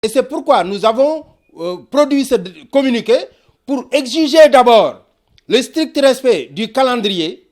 Et c'est pourquoi nous avons produit ce communiqué pour exiger d'abord le strict respect du calendrier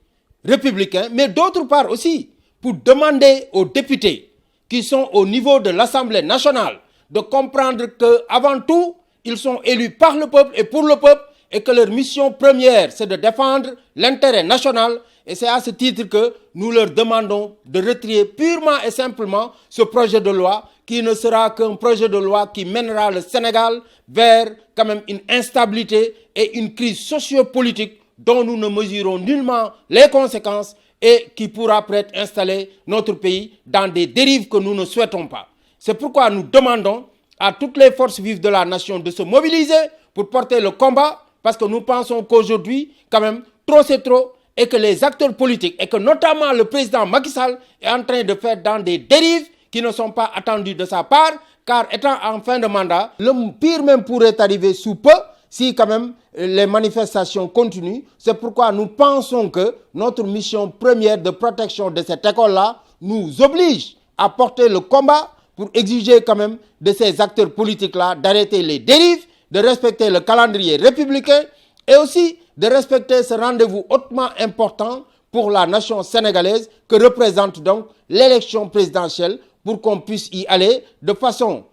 républicain, mais d'autre part aussi pour demander aux députés qui sont au niveau de l'Assemblée nationale de comprendre qu'avant tout, ils sont élus par le peuple et pour le peuple et que leur mission première, c'est de défendre l'intérêt national. Et c'est à ce titre que nous leur demandons de retirer purement et simplement ce projet de loi qui ne sera qu'un projet de loi qui mènera le Sénégal vers quand même une instabilité et une crise sociopolitique dont nous ne mesurons nullement les conséquences et qui pourra peut-être installer notre pays dans des dérives que nous ne souhaitons pas. C'est pourquoi nous demandons à toutes les forces vives de la nation de se mobiliser pour porter le combat, parce que nous pensons qu'aujourd'hui, quand même, trop c'est trop, et que les acteurs politiques, et que notamment le président Macky Sall est en train de faire dans des dérives qui ne sont pas attendues de sa part, car étant en fin de mandat, le pire même pourrait arriver sous peu, si quand même les manifestations continuent. C'est pourquoi nous pensons que notre mission première de protection de cette école-là nous oblige à porter le combat pour exiger quand même de ces acteurs politiques-là d'arrêter les dérives, de respecter le calendrier républicain et aussi de respecter ce rendez-vous hautement important pour la nation sénégalaise que représente donc l'élection présidentielle pour qu'on puisse y aller de façon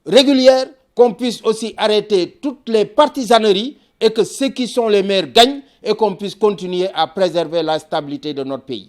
régulière, qu'on puisse aussi arrêter toutes les partisaneries et que ceux qui sont les meilleurs gagnent et qu'on puisse continuer à préserver la stabilité de notre pays.